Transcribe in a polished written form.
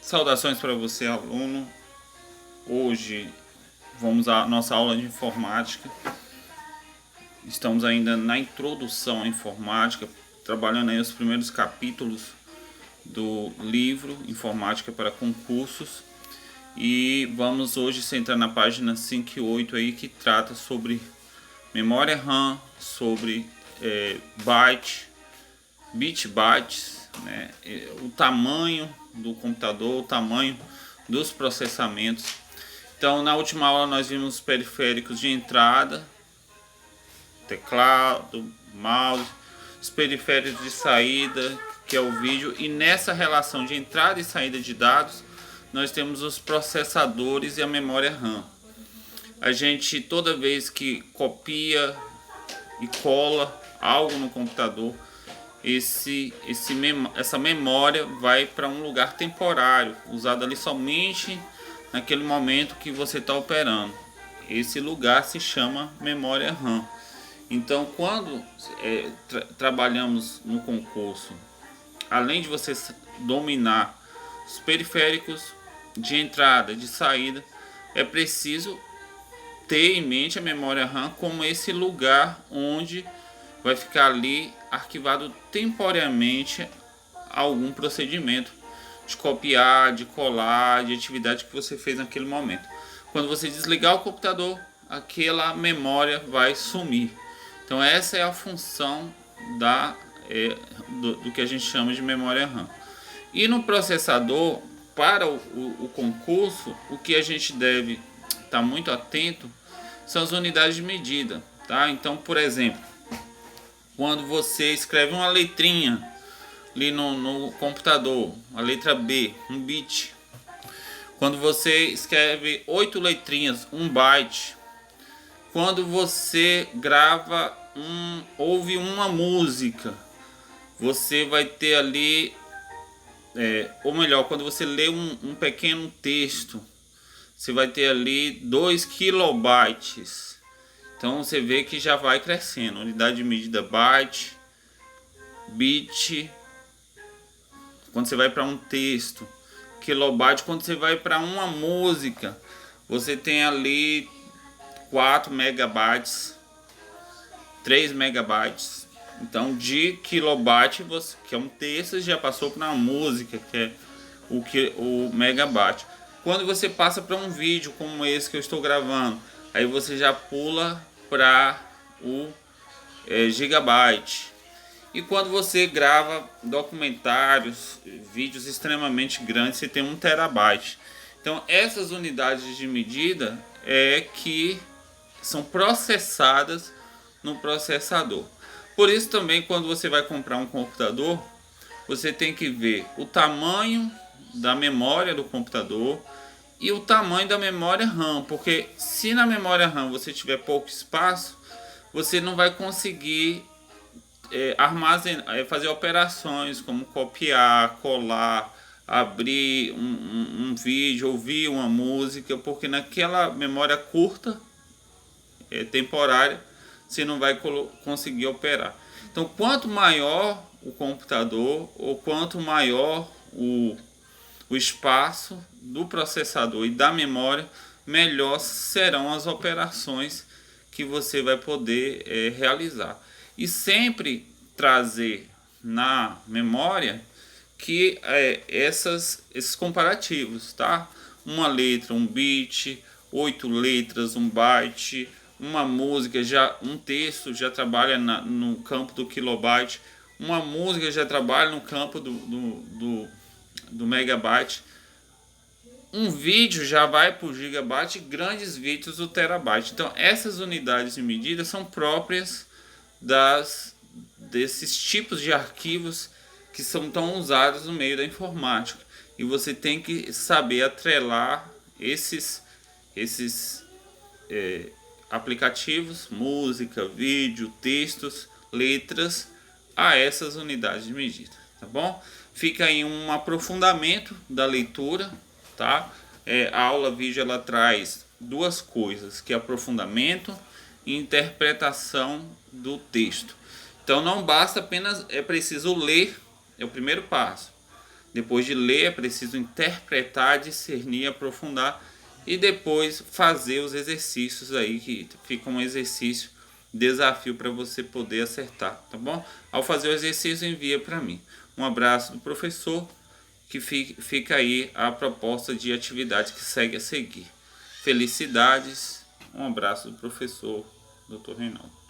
Saudações para você, aluno. Hoje vamos à nossa aula de informática. Estamos ainda na introdução à informática, trabalhando aí os primeiros capítulos do livro Informática para Concursos. E vamos hoje centrar na página 5 e 8 aí, que trata sobre memória RAM, sobre bytes, né? O tamanho do computador, o tamanho dos processamentos. Então, na última aula nós vimos os periféricos de entrada, teclado, mouse, os periféricos de saída, que é o vídeo, e nessa relação de entrada e saída de dados, nós temos os processadores e a memória RAM. A gente, toda vez que copia e cola algo no computador, essa memória vai para um lugar temporário, usado ali somente naquele momento que você está operando. Esse lugar se chama memória RAM. Então, quando trabalhamos no concurso, além de você dominar os periféricos de entrada, de saída, é preciso ter em mente a memória RAM como esse lugar onde vai ficar ali arquivado temporariamente algum procedimento de copiar, de colar, de atividade que você fez naquele momento. Quando você desligar o computador, aquela memória vai sumir. Então essa é a função do que a gente chama de memória RAM. E no processador, para o concurso, o que a gente deve estar muito atento são as unidades de medida, tá? Então, por exemplo, quando você escreve uma letrinha ali no computador, a letra B, um bit. Quando você escreve 8 letrinhas, um byte. Quando você grava ouve uma música, você vai ter ali, ou melhor, quando você lê um pequeno texto, você vai ter ali 2 kilobytes. Então você vê que já vai crescendo. Unidade de medida byte, bit. Quando você vai para um texto, kilobyte. Quando você vai para uma música, você tem ali 4 megabytes, 3 megabytes. Então de kilobyte, que é um texto, já passou para uma música, que é o megabyte. Quando você passa para um vídeo como esse que eu estou gravando, aí você já pula para o gigabyte. E quando você grava documentários, vídeos extremamente grandes, você tem 1 terabyte. Então essas unidades de medida que são processadas no processador. Por isso também, quando você vai comprar um computador, você tem que ver o tamanho da memória do computador e o tamanho da memória RAM, porque se na memória RAM você tiver pouco espaço, você não vai conseguir fazer operações como copiar, colar, abrir um vídeo, ouvir uma música, porque naquela memória curta, temporária, você não vai conseguir operar. Então, quanto maior o computador, ou quanto maior o espaço do processador e da memória, melhor serão as operações que você vai poder realizar. E sempre trazer na memória que esses comparativos, tá? Uma letra, um bit, 8 letras, um byte, uma música, um texto já trabalha no campo do kilobyte, uma música já trabalha no campo do megabyte, um vídeo já vai para o gigabyte, grandes vídeos o terabyte. Então essas unidades de medida são próprias desses tipos de arquivos que são tão usados no meio da informática, e você tem que saber atrelar esses aplicativos, música, vídeo, textos, letras, a essas unidades de medida, tá bom? Fica aí um aprofundamento da leitura, tá? A aula vídeo ela traz duas coisas, que é aprofundamento e interpretação do texto. Então não basta apenas, é preciso ler, é o primeiro passo. Depois de ler, é preciso interpretar, discernir, aprofundar e depois fazer os exercícios aí, que fica um exercício, desafio para você poder acertar, tá bom? Ao fazer o exercício, envia para mim. Um abraço do professor, que fica aí a proposta de atividade que segue a seguir. Felicidades, um abraço do professor Dr. Reinaldo.